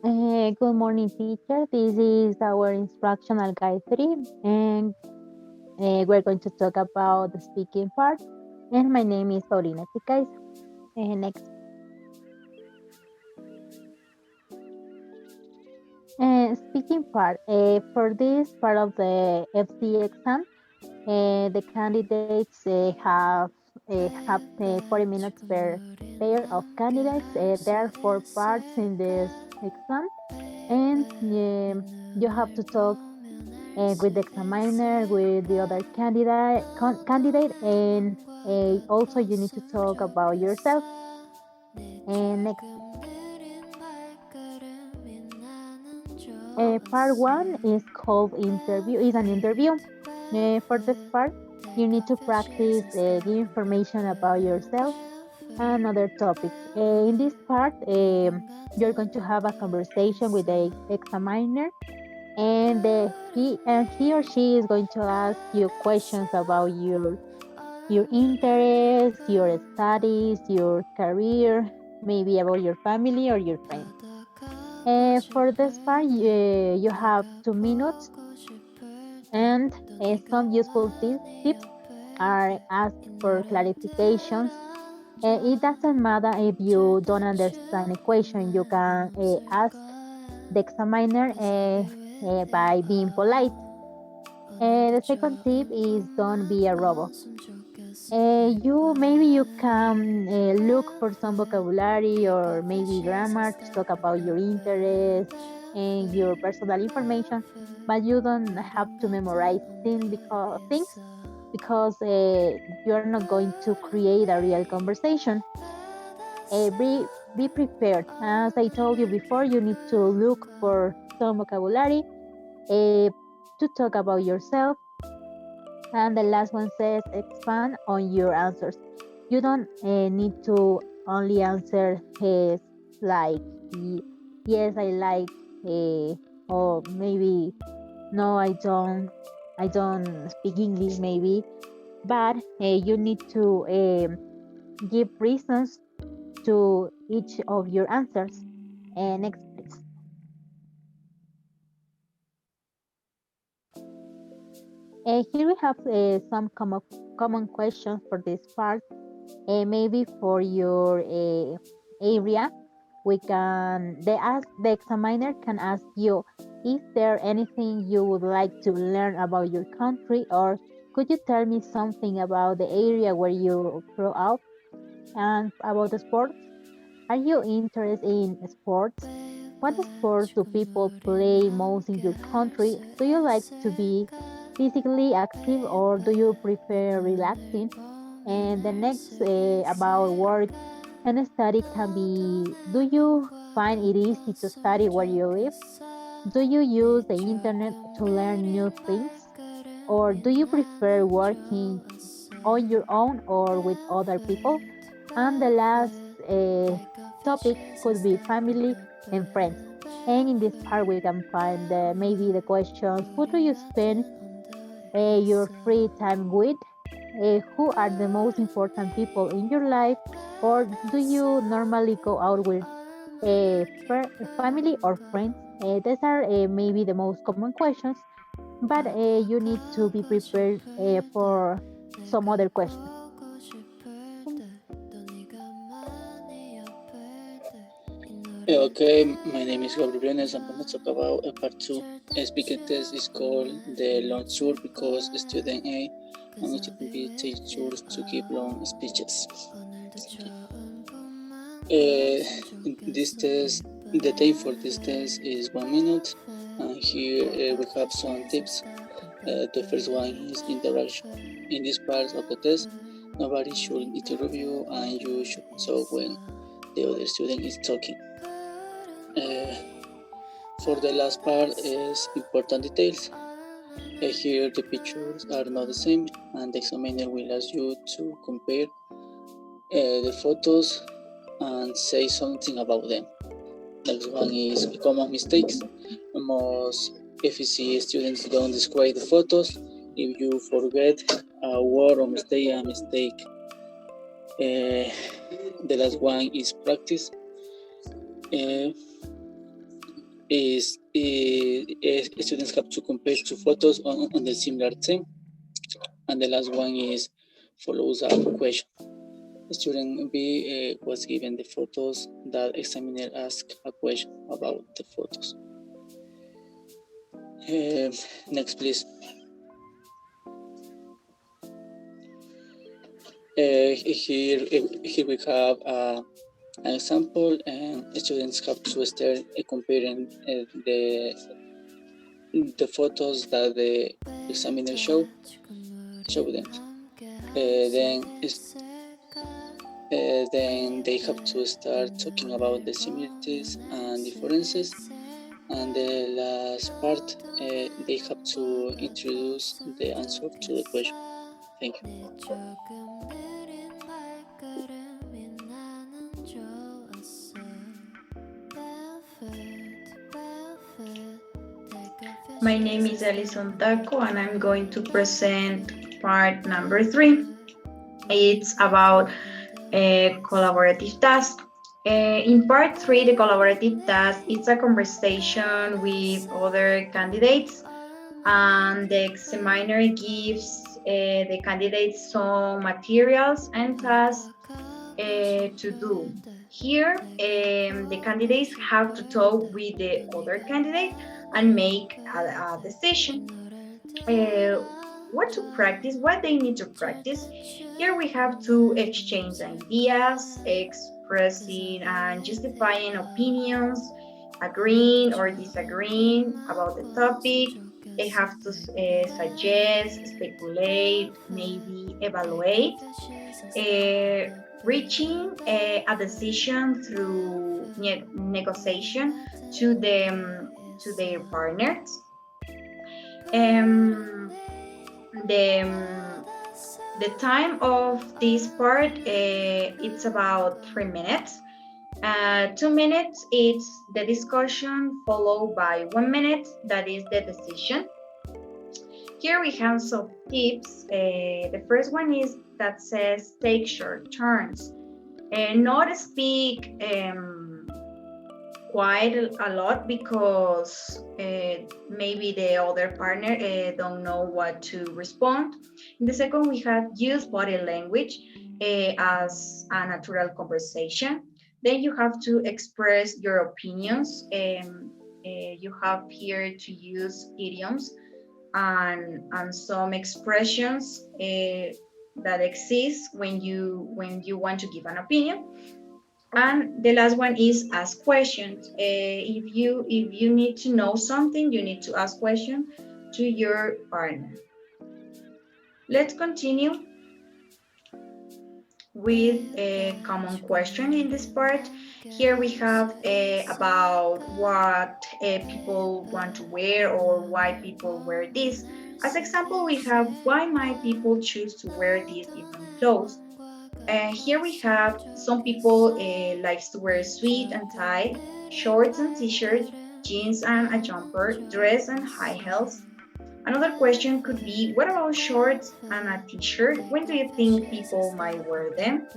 Good morning, teacher. This is our instructional guide 3, and we're going to talk about the speaking part. And my name is Paulina Ticais. Next, speaking part. For this part of the FC exam, the candidates have 40 minutes per pair of candidates. There are four parts in this exam, and you have to talk with the examiner, with the other candidate, and also you need to talk about yourself. And next, part one is called interview. Is an interview. For this part, you need to practice give information about yourself and other topics. In this part, you're going to have a conversation with the examiner, and he or she is going to ask you questions about your interests, your studies, your career, maybe about your family or your friends. For this part, you have 2 minutes, and some useful tips are ask for clarifications. It doesn't matter if you don't understand a question, you can ask the examiner by being polite. The second tip is don't be a robot. You can look for some vocabulary or maybe grammar to talk about your interests and your personal information, but you don't have to memorize things because you're not going to create a real conversation. Be prepared. As I told you before, you need to look for some vocabulary uh, to talk about yourself. And the last one says expand on your answers. You don't need to only answer like yes, I like, uh, or maybe no, I don't speak English, maybe. But you need to give reasons to each of your answers. Next, please. Here we have some common questions for this part. Maybe for your area, the examiner can ask you, is there anything you would like to learn about your country, or could you tell me something about the area where you grew up? And about the sports, are you interested in sports? What sports do people play most in your country? Do you like to be physically active, or do you prefer relaxing? And the next about work and study can be, do you find it easy to study where you live? Do you use the internet to learn new things? Or do you prefer working on your own or with other people? And the last topic could be family and friends. And in this part, we can find maybe the questions: who do you spend your free time with? Who are the most important people in your life? Or do you normally go out with family or friends? These are maybe the most common questions, but you need to be prepared for some other questions. And Okay, my name is Gabriel Briones. I'm going to talk about a part two. A speaking test is called the long tour because student A and student B take tours to give long speeches. This test, the time for this test is 1 minute, and here we have some tips. The first one is interaction. In this part of the test, nobody should interrupt you, and you should talk when the other student is talking. Uh, For the last part is important details. Here the pictures are not the same, and the examiner will ask you to compare the photos and say something about them. Next one is common mistakes. Most FEC students don't describe the photos. If you forget a word or mistake, a mistake. The last one is practice. Uh, students have to compare two photos on the similar theme, and the last one is follows up question. Student B was given the photos that examiner asked a question about the photos. Next, please. Here we have an example, and students have to start comparing the photos that the examiner show them. Then they have to start talking about the similarities and differences. And the last part, they have to introduce the answer to the question. Thank you. My name is Alison Taco and I'm going to present part number 3. It's about a collaborative task. In part 3, the collaborative task, it's a conversation with other candidates, and the examiner gives the candidates some materials and tasks to do. Here, the candidates have to talk with the other candidate and make a decision. What to practice, what they need to practice. Here we have to exchange ideas, expressing and justifying opinions, agreeing or disagreeing about the topic. They have to suggest, speculate, maybe evaluate, reaching a decision through negotiation to to their partners. Um, the the time of this part it's about 3 minutes. 2 minutes it's the discussion followed by 1 minute that is the decision. Here we have some tips. The first one is that says take short turns, not speak quite a lot because maybe the other partner don't know what to respond. In the second, we have use body language as a natural conversation. Then you have to express your opinions. You have here to use idioms and some expressions that exist when you want to give an opinion. And the last one is ask questions. If you need to know something, you need to ask questions to your partner. Let's continue with a common question in this part. Here we have about what people want to wear or why people wear this. As example, we have why might people choose to wear these different clothes. Here we have some people likes to wear suit and tie, shorts and t-shirt, jeans and a jumper, dress and high heels. Another question could be, what about shorts and a t-shirt? When do you think people might wear them?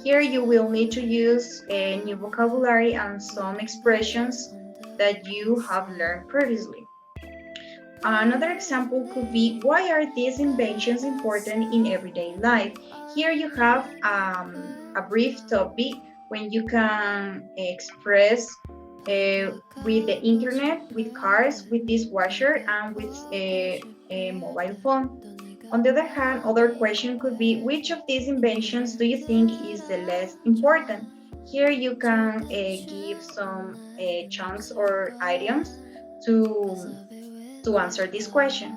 Here you will need to use a new vocabulary and some expressions that you have learned previously. Another example could be, why are these inventions important in everyday life? Here you have a brief topic when you can express with the internet, with cars, with dishwasher, and with a mobile phone. On the other hand, other question could be, which of these inventions do you think is the less important? Here you can give some chunks or items to answer this question.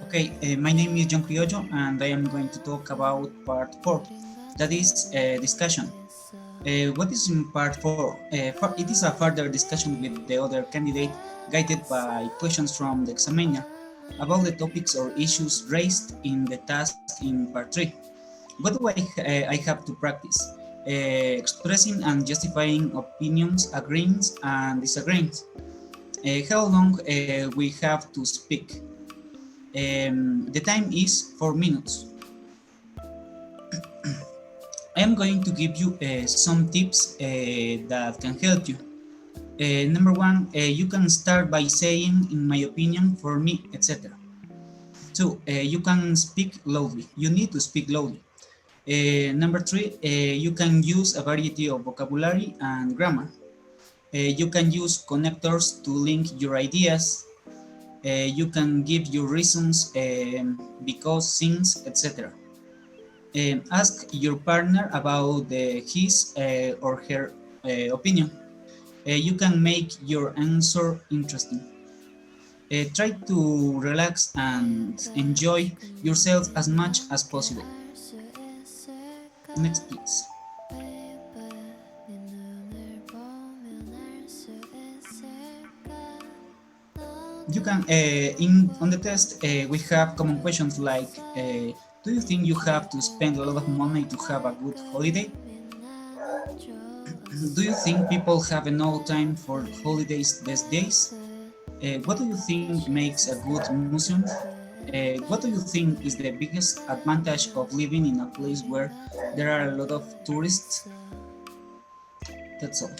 Okay, my name is John Criollo and I am going to talk about part 4, that is discussion. What is in part 4? It is a further discussion with the other candidate guided by questions from the examiner about the topics or issues raised in the task in part 3. What do I have to practice? Expressing and justifying opinions, agreements and disagreements. How long we have to speak? The time is 4 minutes. I am going to give you some tips that can help you. Number one, you can start by saying, in my opinion, for me, etc. Two, you can speak loudly. You need to speak loudly. Number three, you can use a variety of vocabulary and grammar. You can use connectors to link your ideas. You can give your reasons, because, since, etc. Ask your partner about his or her opinion. You can make your answer interesting. Try to relax and enjoy yourself as much as possible. Next, please. You can in on the test we have common questions like do you think you have to spend a lot of money to have a good holiday? Do you think people have enough time for holidays these days? What do you think makes a good museum? What do you think is the biggest advantage of living in a place where there are a lot of tourists? That's all.